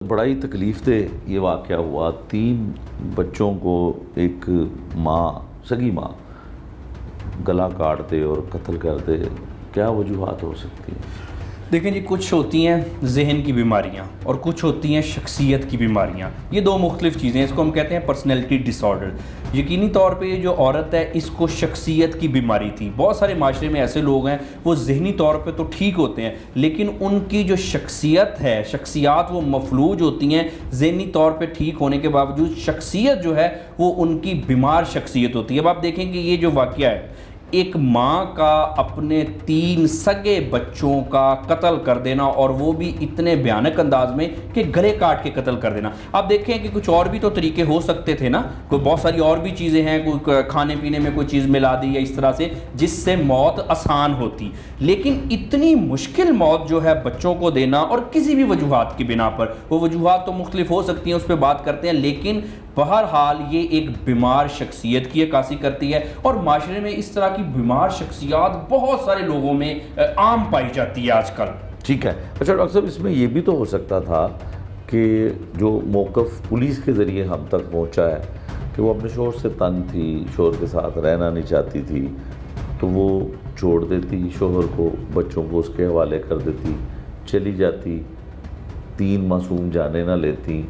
بڑا ہی تکلیف دہ یہ واقعہ ہوا. 3 بچوں کو ایک ماں، سگی ماں گلا کاٹ دے اور قتل کر دے. کیا وجوہات ہو سکتی ہیں؟ دیکھیں جی، کچھ ہوتی ہیں ذہن کی بیماریاں اور کچھ ہوتی ہیں شخصیت کی بیماریاں. یہ 2 مختلف چیزیں ہیں. اس کو ہم کہتے ہیں پرسنالٹی ڈس آرڈر. یقینی طور پہ یہ جو عورت ہے اس کو شخصیت کی بیماری تھی. بہت سارے معاشرے میں ایسے لوگ ہیں وہ ذہنی طور پہ تو ٹھیک ہوتے ہیں لیکن ان کی جو شخصیت ہے، شخصیات وہ مفلوج ہوتی ہیں. ذہنی طور پہ ٹھیک ہونے کے باوجود شخصیت جو ہے وہ ان کی بیمار شخصیت ہوتی ہے. اب آپ دیکھیں کہ یہ جو واقعہ ہے، ایک ماں کا اپنے 3 سگے بچوں کا قتل کر دینا، اور وہ بھی اتنے بھیانک انداز میں کہ گلے کاٹ کے قتل کر دینا. آپ دیکھیں کہ کچھ اور بھی تو طریقے ہو سکتے تھے نا. کوئی بہت ساری اور بھی چیزیں ہیں، کوئی کھانے پینے میں کوئی چیز ملا دی یا اس طرح سے جس سے موت آسان ہوتی. لیکن اتنی مشکل موت جو ہے بچوں کو دینا، اور کسی بھی وجوہات کی بنا پر، وہ وجوہات تو مختلف ہو سکتی ہیں، اس پہ بات کرتے ہیں، لیکن بہرحال یہ ایک بیمار شخصیت کی عکاسی کرتی ہے. اور معاشرے میں اس طرح کی بیمار شخصیات بہت سارے لوگوں میں عام پائی جاتی ہے آج کل. ٹھیک ہے. اچھا ڈاکٹر صاحب، اس میں یہ بھی تو ہو سکتا تھا کہ جو موقف پولیس کے ذریعے ہم تک پہنچا ہے کہ وہ اپنے شوہر سے تنگ تھی، شوہر کے ساتھ رہنا نہیں چاہتی تھی، تو وہ چھوڑ دیتی شوہر کو، بچوں کو اس کے حوالے کر دیتی، چلی جاتی، 3 معصوم جانیں نہ لیتی.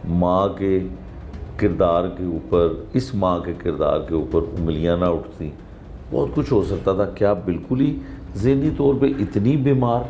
ماں کے کردار کے اوپر، اس ماں کے کردار کے اوپر انگلیاں نہ اٹھتی. بہت کچھ ہو سکتا تھا. کیا بالکل ہی ذہنی طور پہ اتنی بیمار؟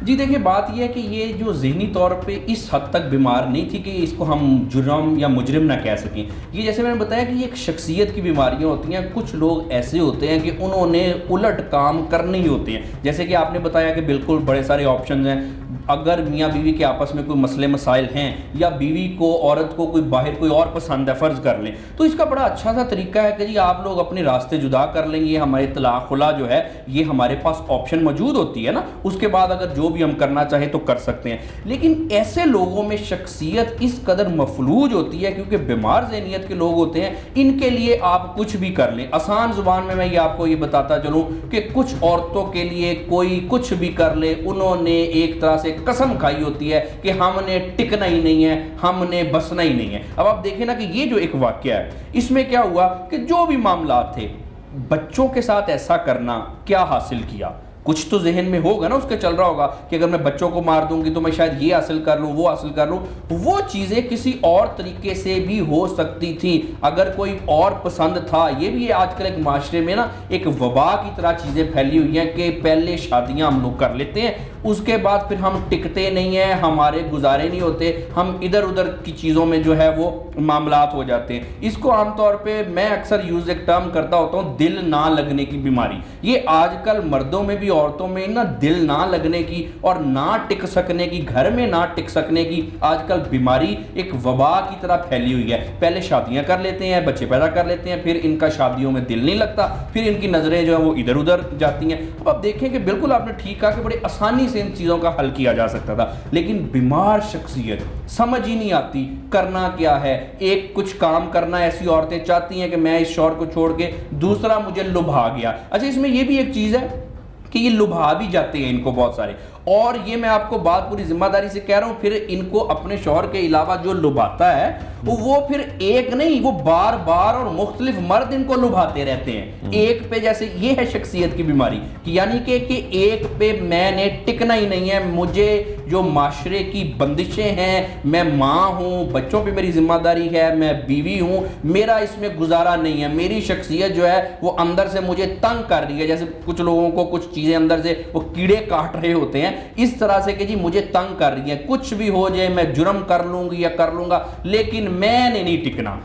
جی دیکھیں، بات یہ ہے کہ یہ جو ذہنی طور پہ اس حد تک بیمار نہیں تھی کہ اس کو ہم جرم یا مجرم نہ کہہ سکیں. یہ جیسے میں نے بتایا کہ یہ ایک شخصیت کی بیماریاں ہوتی ہیں. کچھ لوگ ایسے ہوتے ہیں کہ انہوں نے الٹ کام کرنے ہی ہوتے ہیں. جیسے کہ آپ نے بتایا کہ بالکل بڑے سارے آپشنز ہیں. اگر میاں بیوی کے آپس میں کوئی مسئلے مسائل ہیں، یا بیوی کو، عورت کو کوئی باہر کوئی اور پسند ہے، فرض کر لیں، تو اس کا بڑا اچھا سا طریقہ ہے کہ جی آپ لوگ اپنے راستے جدا کر لیں. یہ ہمارے طلاق خلا جو ہے یہ ہمارے پاس آپشن موجود ہوتی ہے نا. اس کے بعد اگر جو بھی ہم کرنا چاہیں تو کر سکتے ہیں. لیکن ایسے لوگوں میں شخصیت اس قدر مفلوج ہوتی ہے کیونکہ بیمار ذہنیت کے لوگ ہوتے ہیں. ان کے لیے آپ کچھ بھی کر لیں. آسان زبان میں یہ آپ کو یہ بتاتا چلوں کہ کچھ عورتوں کے لیے کوئی کچھ بھی کر لے، انہوں نے ایک طرح سے قسم کھائی ہوتی ہے کہ ہم نے ٹکنا ہی نہیں ہے، ہم نے بسنا ہی نہیں ہے. اب آپ دیکھیں نا کہ یہ جو ایک واقعہ ہے، اس میں کیا ہوا کہ جو بھی معاملات تھے، بچوں کے ساتھ ایسا کرنا کیا حاصل کیا؟ کچھ تو ذہن میں ہوگا نا، اس کے چل رہا ہوگا کہ اگر میں بچوں کو مار دوں گی تو میں شاید یہ حاصل کر لوں، وہ حاصل کر لوں. وہ چیزیں کسی اور طریقے سے بھی ہو سکتی تھی اگر کوئی اور پسند تھا. یہ بھی آج کل ایک معاشرے میں نا ایک وبا کی طرح چیزیں پھیلی ہوئی ہیں کہ پہلے شادیاں ہم لوگ کر لیتے ہیں، اس کے بعد پھر ہم ٹکتے نہیں ہیں، ہمارے گزارے نہیں ہوتے، ہم ادھر ادھر کی چیزوں میں جو ہے وہ معاملات ہو جاتے ہیں. اس کو عام طور پہ میں اکثر یوز ایک ٹرم کرتا ہوتا ہوں، دل نہ لگنے کی بیماری. یہ آج کل مردوں میں بھی عورتوں میں نا دل نہ لگنے کی اور نہ ٹک سکنے کی، گھر میں نہ ٹک سکنے کی آج کل بیماری ایک وبا کی طرح پھیلی ہوئی ہے. پہلے شادیاں کر لیتے ہیں، بچے پیدا کر لیتے ہیں، پھر ان کا شادیوں میں دل نہیں لگتا، پھر ان کی نظریں جو ہیں وہ ادھر ادھر جاتی ہیں. اب آپ دیکھیں کہ بالکل آپ نے ٹھیک کہا کہ بڑے آسانی سے ان چیزوں کا حل کیا جا سکتا تھا، لیکن بیمار شخصیت سمجھ ہی نہیں آتی کرنا کیا ہے. ایک کچھ کام کرنا، ایسی عورتیں چاہتی ہیں کہ میں اس شوہر کو چھوڑ کے دوسرا مجھے لبھا گیا. اچھا، اس میں یہ بھی ایک چیز ہے کہ یہ لبھا بھی جاتے ہیں ان کو بہت سارے. اور یہ میں آپ کو بات پوری ذمہ داری سے کہہ رہا ہوں، پھر ان کو اپنے شوہر کے علاوہ جو لبھاتا ہے وہ پھر ایک نہیں، وہ بار بار اور مختلف مرد ان کو لبھاتے رہتے ہیں. ایک پہ جیسے یہ ہے شخصیت کی بیماری کہ یعنی کہ ایک پہ میں نے ٹکنا ہی نہیں ہے. مجھے جو معاشرے کی بندشیں ہیں، میں ماں ہوں، بچوں پہ میری ذمہ داری ہے، میں بیوی ہوں، میرا اس میں گزارا نہیں ہے. میری شخصیت جو ہے وہ اندر سے مجھے تنگ کر رہی ہے. جیسے کچھ لوگوں کو کچھ چیزیں اندر سے وہ کیڑے کاٹ رہے ہوتے ہیں، اس طرح سے کہ جی مجھے تنگ کر رہی ہے. کچھ بھی ہو جائے میں جرم کر لوں گی یا کر لوں گا، لیکن میں نے نہیں ٹکنا.